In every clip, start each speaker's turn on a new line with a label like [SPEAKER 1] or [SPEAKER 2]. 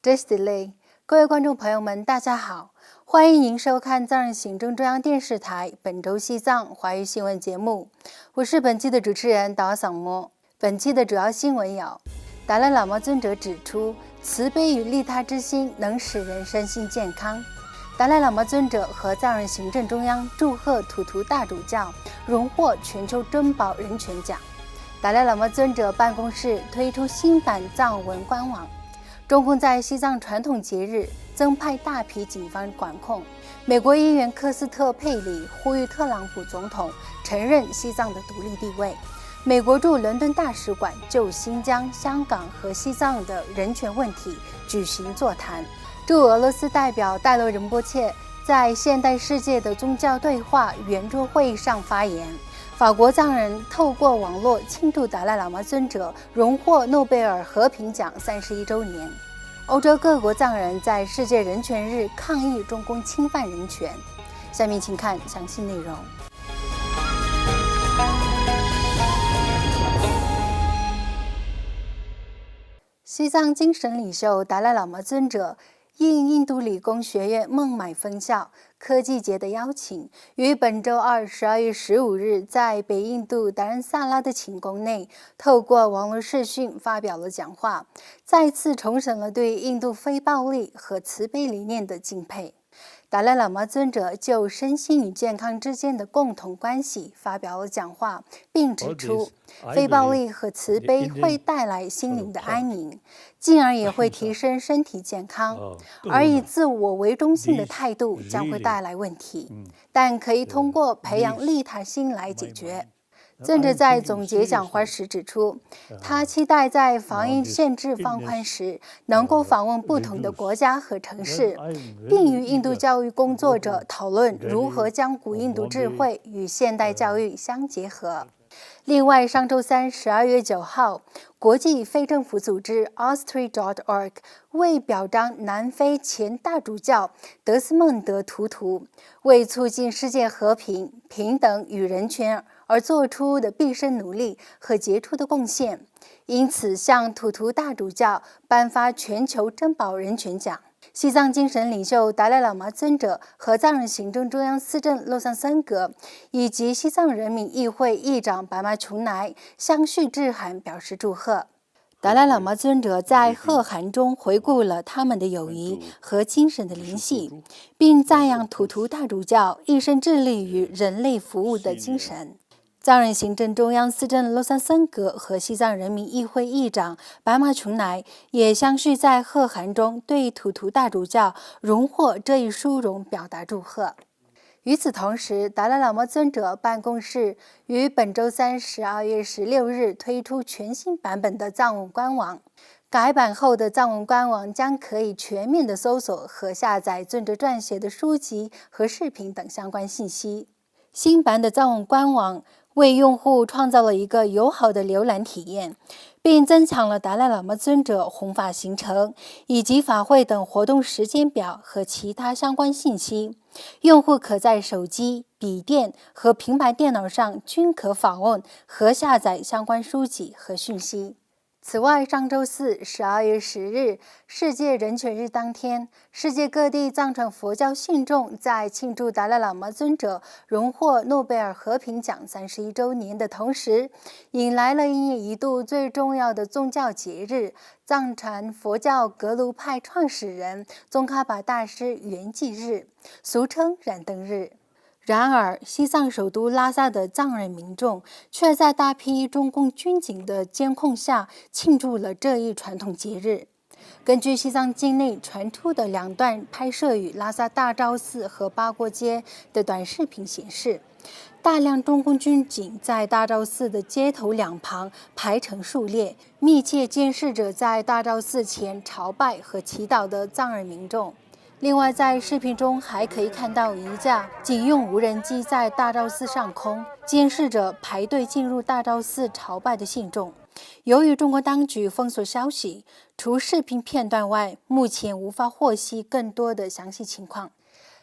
[SPEAKER 1] Just delay， 各位观众朋友们，大家好，欢迎您收看藏人行政中央电视台本周西藏华语新闻节目，我是本期的主持人达桑莫。本期的主要新闻有：达赖喇嘛尊者指出，慈悲与利他之心能使人身心健康。达赖喇嘛尊者和藏人行政中央祝贺图图大主教荣获全球珍宝人权奖。达赖喇嘛尊者办公室推出新版藏文官网。中共在西藏传统节日增派大批警方管控。美国议员科斯特佩里呼吁特朗普总统承认西藏的独立地位。美国驻伦敦大使馆就新疆、香港和西藏的人权问题举行座谈。驻俄罗斯代表戴洛仁波切在现代世界的宗教对话圆桌会议上发言。法国藏人透过网络庆祝达赖喇嘛尊者荣获诺贝尔和平奖31周年。欧洲各国藏人在世界人权日抗议中共侵犯人权。下面请看详细内容。西藏精神领袖达赖喇嘛尊者应印度理工学院孟买分校科技节的邀请，于本周二12月15日在北印度达兰萨拉的寝宫内透过网络视讯发表了讲话，再次重申了对印度非暴力和慈悲理念的敬佩。达赖喇嘛尊者就身心与健康之间的共同关系发表了讲话，并指出非暴力和慈悲会带来心灵的安宁，进而也会提升身体健康，而以自我为中心的态度将会带来问题，但可以通过培养利他心来解决。尊者在总结讲话时指出，他期待在防疫限制放宽时能够访问不同的国家和城市，并与印度教育工作者讨论如何将古印度智慧与现代教育相结合。另外，上周三12月9号，国际非政府组织 Austree.org 为表彰南非前大主教德斯孟德·图图为促进世界和平、平等与人权而做出的毕生努力和杰出的贡献，因此向图图大主教颁发全球珍宝人权奖。西藏精神领袖达赖喇嘛尊者和藏人行政中央司政洛桑森格以及西藏人民议会议长白马琼乃相续致函表示祝贺。达赖喇嘛尊者在贺函中回顾了他们的友谊和精神的联系，并赞扬图图大主教一生致力于人类服务的精神。藏人行政中央司政洛桑森格和西藏人民议会议长白马琼乃也相续在贺函中对图图大主教荣获这一殊荣表达祝贺。与此同时，达赖喇嘛尊者办公室于本周三12月16日推出全新版本的藏文官网。改版后的藏文官网将可以全面的搜索和下载尊者撰写的书籍和视频等相关信息。新版的藏文官网为用户创造了一个友好的浏览体验，并增强了达赖喇嘛尊者弘法行程以及法会等活动时间表和其他相关信息。用户可在手机、笔电和平板电脑上均可访问和下载相关书籍和讯息。此外，上周四12月10日世界人权日当天，世界各地藏传佛教信众在庆祝达赖喇嘛尊者荣获诺贝尔和平奖31周年的同时，迎来了一年一度最重要的宗教节日——藏传佛教格鲁派创始人宗喀巴大师圆寂日，俗称燃灯日。然而，西藏首都拉萨的藏人民众却在大批中共军警的监控下庆祝了这一传统节日。根据西藏境内传出的2段拍摄于拉萨大昭寺和八廓街的短视频显示，大量中共军警在大昭寺的街头两旁排成数列，密切监视着在大昭寺前朝拜和祈祷的藏人民众。另外，在视频中还可以看到一架警用无人机在大昭寺上空监视着排队进入大昭寺朝拜的信众。由于中国当局封锁消息，除视频片段外，目前无法获悉更多的详细情况。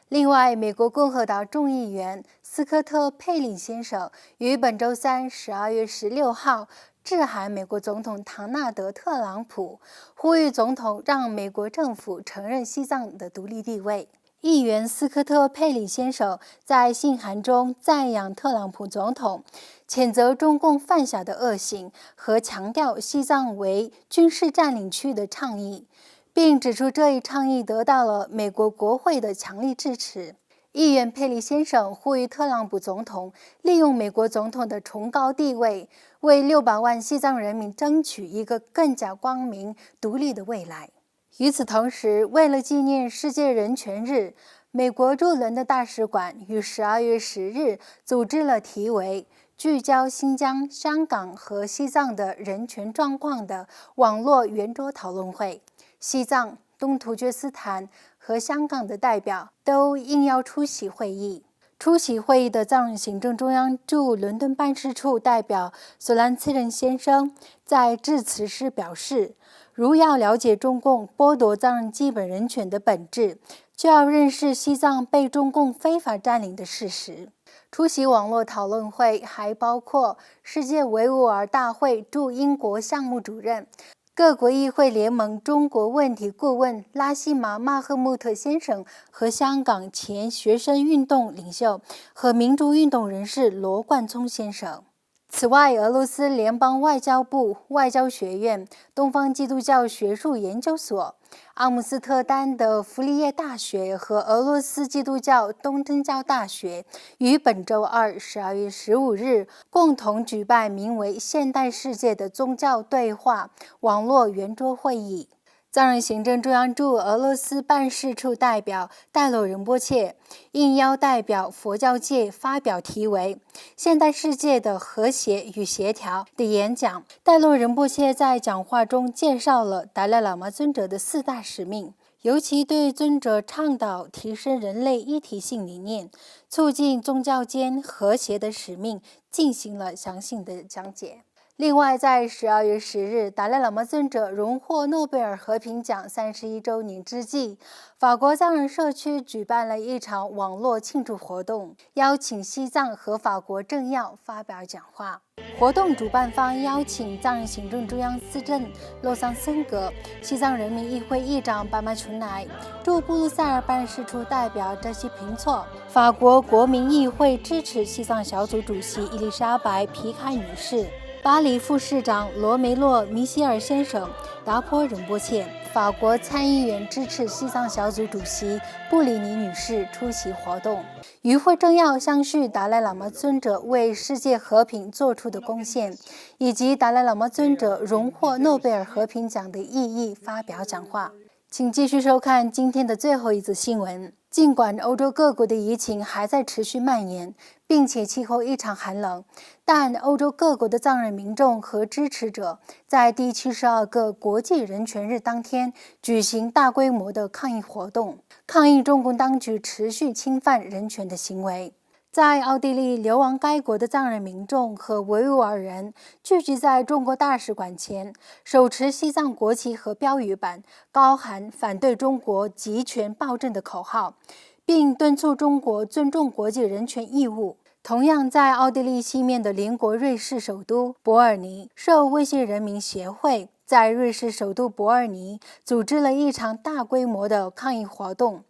[SPEAKER 1] 另外，美国共和党众议员斯科特·佩林先生于本周三12月16号致函美国总统唐纳德·特朗普，呼吁总统让美国政府承认西藏的独立地位。议员斯科特·佩里先生在信函中赞扬特朗普总统，谴责中共犯下的恶行和强调西藏为军事占领区的倡议，并指出这一倡议得到了美国国会的强力支持。议员佩里先生呼吁特朗普总统利用美国总统的崇高地位，为600万西藏人民争取一个更加光明、独立的未来。与此同时，为了纪念世界人权日，美国驻伦敦大使馆于12月10日组织了题为“聚焦新疆、香港和西藏的人权状况”的网络圆桌讨论会。西藏、东突厥斯坦和香港的代表都应邀出席会议。出席会议的藏人行政中央驻伦敦办事处代表索兰茨仁先生在致辞时表示，如要了解中共剥夺藏人基本人权的本质，就要认识西藏被中共非法占领的事实。出席网络讨论会还包括世界维吾尔大会驻英国项目主任、各国议会联盟中国问题顾问拉希马·马赫穆特先生和香港前学生运动领袖和民主运动人士罗冠聪先生。此外，俄罗斯联邦外交部、外交学院、东方基督教学术研究所、阿姆斯特丹的弗利耶大学和俄罗斯基督教东正教大学于本周二12月15日共同举办名为“现代世界的宗教对话”网络圆桌会议。藏人行政中央驻俄罗斯办事处代表戴洛仁波切应邀代表佛教界发表题为“现代世界的和谐与协调”的演讲。戴洛仁波切在讲话中介绍了达赖喇嘛尊者的4大使命，尤其对尊者倡导提升人类一体性理念、促进宗教间和谐的使命进行了详细的讲解。另外，在12月10日，达赖喇嘛尊者荣获诺贝尔和平奖31周年之际，法国藏人社区举办了一场网络庆祝活动，邀请西藏和法国政要发表讲话。活动主办方邀请藏人行政中央司政洛桑森格、西藏人民议会议长巴马琼乃、驻布鲁塞尔办事处代表扎西平措、法国国民议会支持西藏小组主席伊丽莎白·皮卡女士、巴黎副市长罗梅洛·米歇尔先生、达坡仁波切、法国参议员支持西藏小组主席布里尼女士出席活动。与会政要相续达赖喇嘛尊者为世界和平做出的贡献，以及达赖喇嘛尊者荣获诺贝尔和平奖的意义发表讲话。请继续收看今天的最后一则新闻。尽管欧洲各国的疫情还在持续蔓延，并且气候异常寒冷，但欧洲各国的藏人民众和支持者在第72个国际人权日当天举行大规模的抗议活动，抗议中共当局持续侵犯人权的行为。在奥地利流亡该国的藏人民众和维吾尔人聚集在中国大使馆前，手持西藏国旗和标语板，高喊反对中国集权暴政的口号，并敦促中国尊重国际人权义务。同样在奥地利西面的邻国瑞士首都伯尔尼，受威胁人民协会在瑞士首都伯尔尼组织了一场大规模的抗议活动。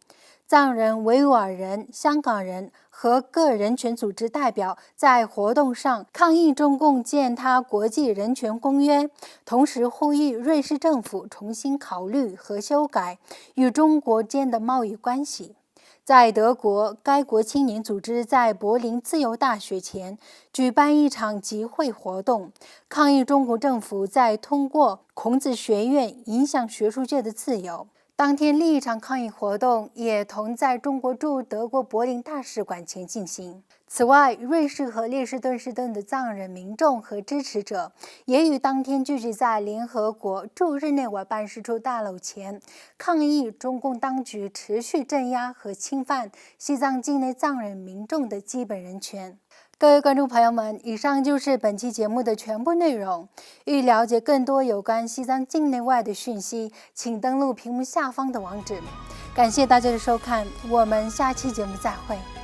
[SPEAKER 1] 藏人、维吾尔人、香港人和各人权组织代表在活动上抗议中共践踏国际人权公约，同时呼吁瑞士政府重新考虑和修改与中国间的贸易关系。在德国，该国青年组织在柏林自由大学前举办一场集会活动，抗议中国政府在通过孔子学院影响学术界的自由。当天另一场抗议活动也同在中国驻德国柏林大使馆前进行。此外，瑞士和列支敦士登的藏人民众和支持者也于当天聚集在联合国驻日内瓦办事处大楼前，抗议中共当局持续镇压和侵犯西藏境内藏人民众的基本人权。各位观众朋友们，以上就是本期节目的全部内容。欲了解更多有关西藏境内外的讯息，请登录屏幕下方的网址。感谢大家的收看，我们下期节目再会。